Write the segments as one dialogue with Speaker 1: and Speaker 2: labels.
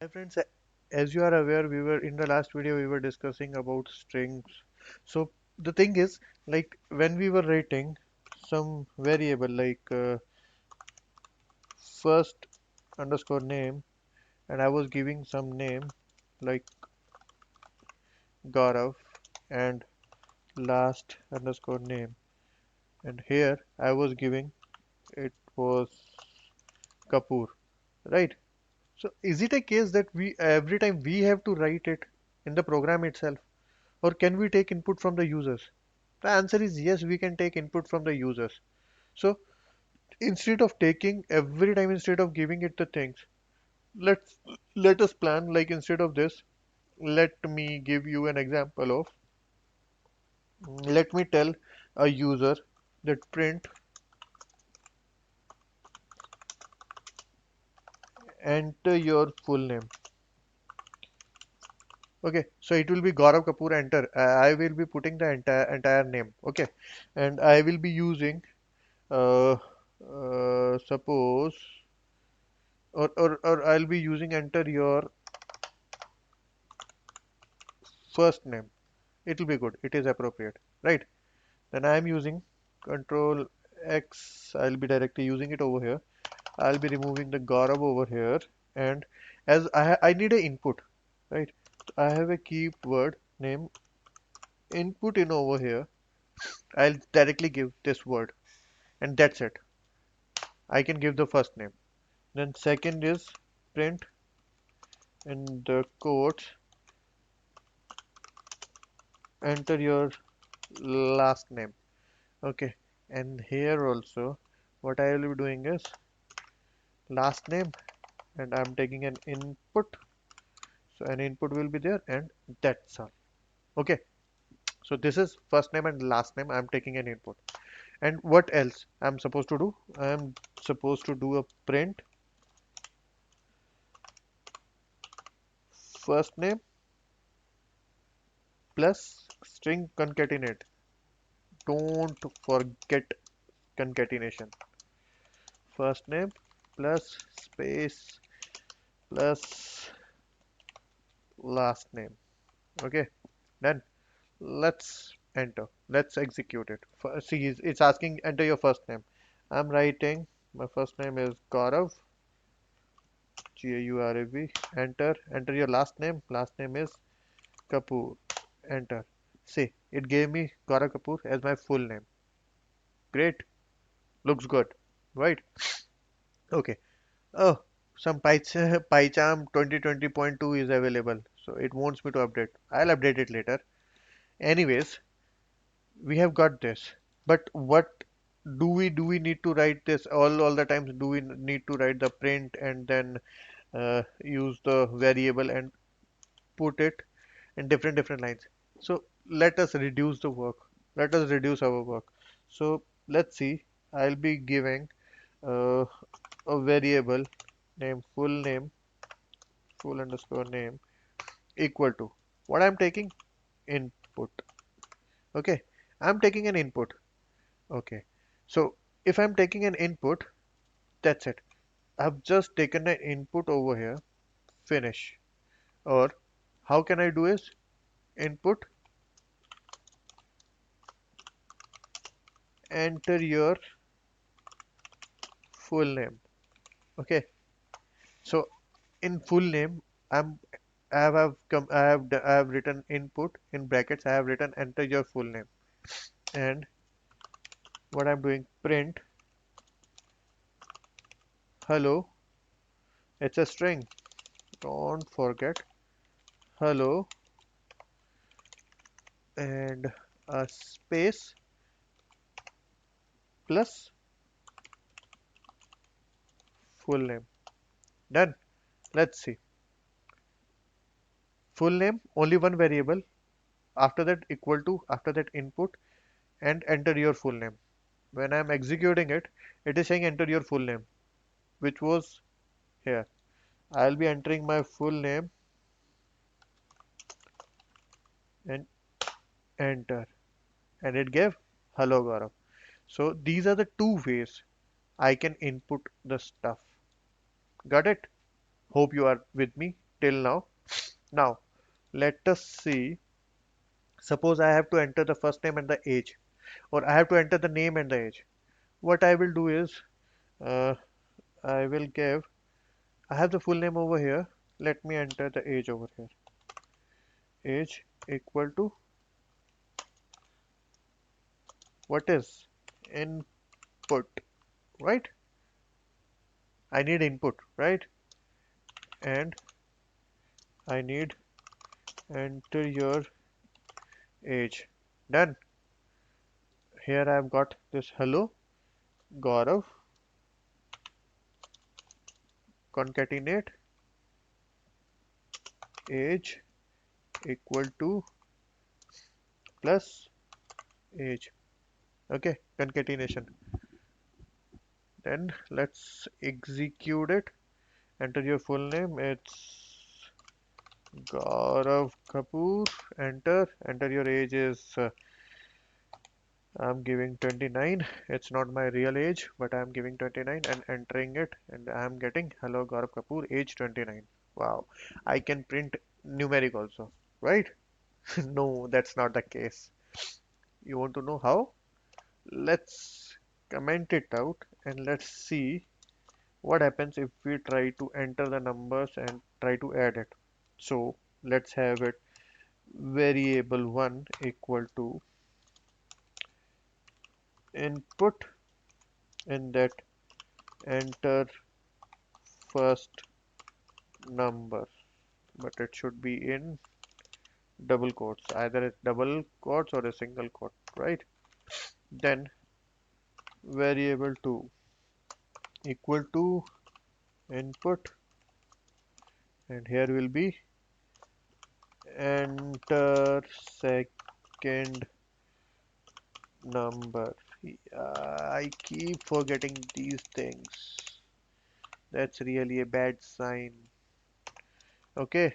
Speaker 1: Hi friends, as you are aware, we were in the last video we were discussing about strings. So the thing is, like when we were writing some variable like first underscore name, and I was giving some name like Gaurav and last underscore name, and here I was giving it was Kapoor, right? So is it a case that we every time we have to write it in the program itself? Or can we take input from the users? The answer is yes, we can take input from the users. So instead of taking every time, instead of giving it the things, let's let us plan like instead of this, let me give you an example of, let me tell a user that print enter your full name. Okay, so it will be Gaurav Kapoor enter. I will be putting the entire name. Okay, and I will be using suppose or I'll be using enter your first name. It will be good. It is appropriate, right? Then I am using Control X. I'll be directly using it over here. I'll be removing the Gaurav over here, and as I need a input, right? So I have a keyword name input in over here. I'll directly give this word, and that's it. I can give the first name. Then second is print in the quotes enter your last name. Okay, and here also what I will be doing is last name, and I'm taking an input, so an input will be there, and that's all. Okay, so this is first name and last name. I'm taking an input. And what else I'm supposed to do? I'm supposed to do a print first name plus string concatenate. Don't forget concatenation. First name plus space plus last name. Okay, done. Let's enter. Let's execute it. See, it's asking enter your first name. I'm writing my first name is Gaurav, Gaurav. Enter. Enter your last name. Last name is Kapoor. Enter. See, it gave me Gaurav Kapoor as my full name. Great. Looks good. Right? Okay. Oh, some PyCharm 2020.2 is available. So it wants me to update. I'll update it later. Anyways, we have got this. But what do we need to write this all the times? Do we need to write the print and then use the variable and put it in different lines? So let us reduce the work. Let us reduce our work. So let's see. I'll be giving uh, a variable name full underscore name equal to what I'm taking input. Okay, I'm taking an input. Okay, so if I'm taking an input, that's it. I've just taken an input over here, finish. Or how can I do is input, enter your full name. Okay, so in full name, I'm I have written input in brackets. I have written enter your full name, and what I'm doing print hello. It's a string. Don't forget hello and a space plus full name. Done. Let's see. Full name, only one variable. After that, equal to, after that, input, and enter your full name. When I'm executing it, it is saying enter your full name, which was here. I'll be entering my full name and enter. And it gave hello Gaurav. So these are the two ways I can input the stuff. Got it? Hope you are with me. till now. Now, let us see. Suppose I have to enter the first name and the age, or I have to enter the name and the age. What I will do is, uh, I will give, I have the full name over here. Let me enter the age over here. Age equal to, what is input, right? I need input, right? And I need enter your age. Done. Here I've got this hello Gaurav, concatenate age equal to plus age. Okay, concatenation. Then let's execute it. Enter your full name. It's Gaurav Kapoor. Enter. Enter your age is I'm giving 29. It's not my real age, but I'm giving 29 and entering it, and I'm getting hello Gaurav Kapoor, age 29. Wow, I can print numeric also, right? No, that's not the case. You want to know how? Let's comment it out and let's see what happens if we try to enter the numbers and try to add it. So let's have it variable 1 equal to input, and that enter first number, but it should be in double quotes, either a double quotes or a single quote, right? Then variable 2 equal to input, and here will be enter second number. I keep forgetting these things. That's really a bad sign. Okay,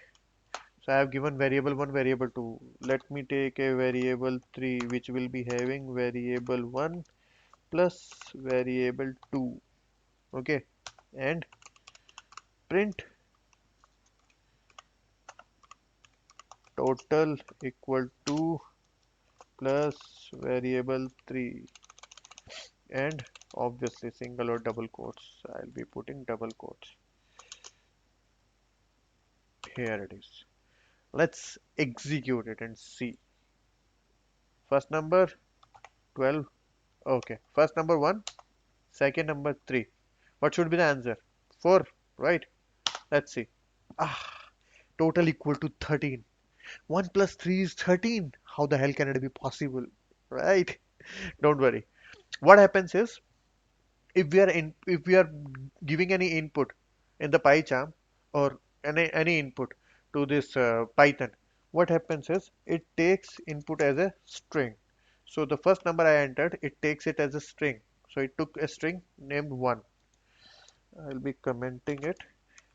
Speaker 1: so I have given variable 1, variable 2. Let me take a variable 3, which will be having variable 1 plus variable 2. Okay, and print total equal to plus variable 3, and obviously single or double quotes. I'll be putting double quotes. Here it is. Let's execute it and see. First number 12. Okay, first number 1, second number 3. What should be the answer? 4, right? Let's see. Ah, total equal to 13. 1 plus 3 is 13. How the hell can it be possible? Right? Don't worry. What happens is, if we are giving any input in the PyCharm or any input to this Python, what happens is it takes input as a string. So the first number I entered, it takes it as a string. So it took a string named 1. I'll be commenting it,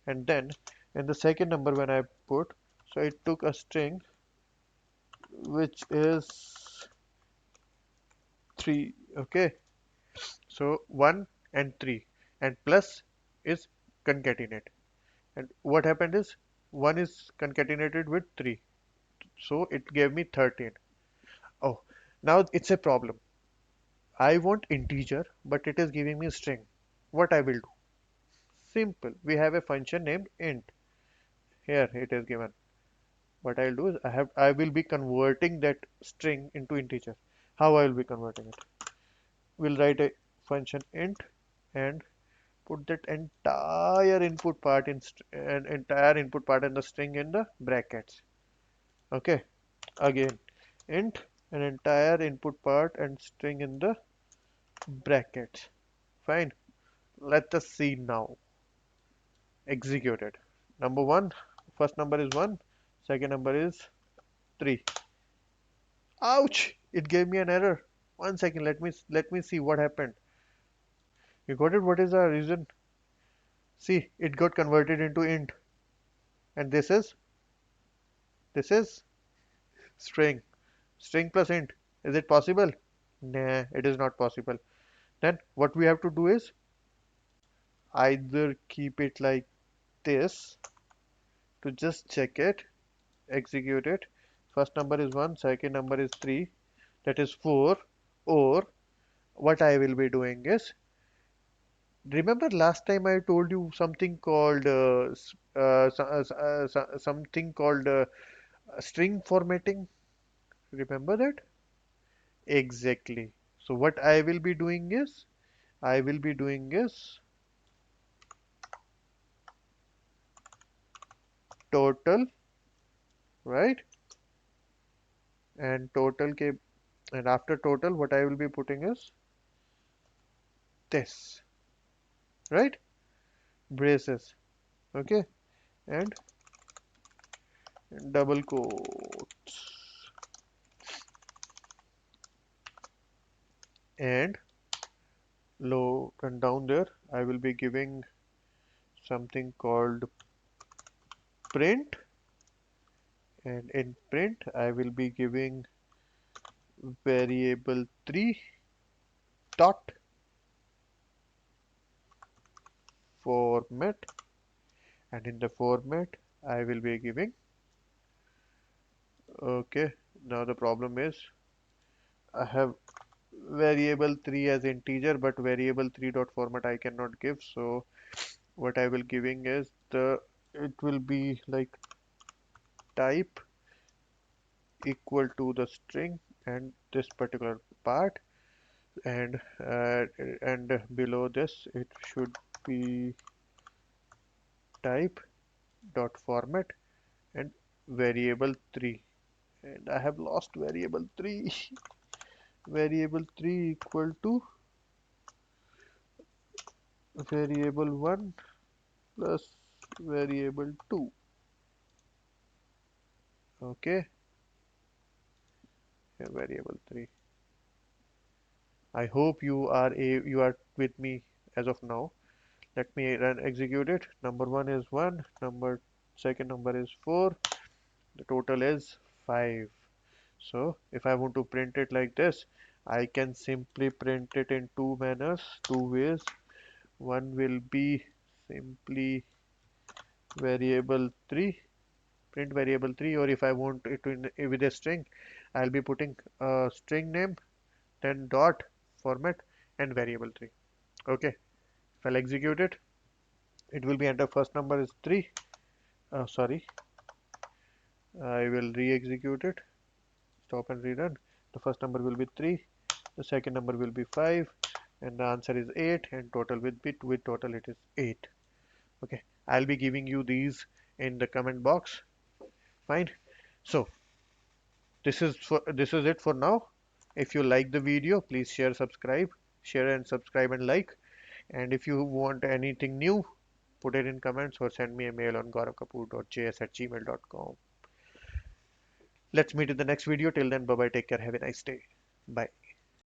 Speaker 1: and then in the second number when I put, so it took a string which is 3. Okay, so 1 and 3, and plus is concatenate. And what happened is 1 is concatenated with 3, so it gave me 13. Oh, now it's a problem. I want integer, but it is giving me string. What I will do? Simple. We have a function named int. Here it is given. What I'll do is I will be converting that string into integer. How I will be converting it? We'll write a function int and put that entire input part in the string in the brackets. Okay, again int an entire input part and string in the brackets. Fine. Let us see now. Execute it. Number 1, first number is 1, second number is 3. Ouch, it gave me an error. One second, let me see what happened. You got it? What is the reason? See, it got converted into int, and this is string. String plus int. Is it possible? Nah, it is not possible. Then what we have to do is either keep it like this to just check it, execute it. First number is 1, second number is 3, that is 4. Or what I will be doing is, remember last time I told you something called something called string formatting? Remember that? Exactly. So what I will be doing is, I will be doing is total, right? And total ke, and after total, what I will be putting is this, right? Braces, okay? And double quotes, and low and down there, I will be giving something called print, and in print, I will be giving variable 3 dot format, and in the format, I will be giving, okay, now the problem is I have variable 3 as integer, but variable 3 dot format I cannot give. So what I will giving is the, it will be like type equal to the string and this particular part, and below this it should be type dot format and variable 3, and I have lost variable 3. Variable 3 equal to variable 1 plus variable 2. Okay, yeah, variable 3. I hope you are with me as of now. Let me run execute it. Number 1 is 1, number second number is 4, the total is 5. So if I want to print it like this, I can simply print it in two manners, two ways. One will be simply variable 3, print variable 3, or if I want it to with a string, I'll be putting a string name, then dot format and variable 3. Okay, if I'll execute it, it will be enter first number is 3. Sorry, I will re-execute it, stop and rerun. The first number will be 3, the second number will be 5, and the answer is 8, and total with total it is 8. Okay, I'll be giving you these in the comment box. Fine. So this is it for now. If you like the video, please share and subscribe and like. And if you want anything new, put it in comments or send me a mail on gauravkapoor.js@gmail.com. Let's meet in the next video. Till then, bye bye. Take care. Have a nice day. Bye.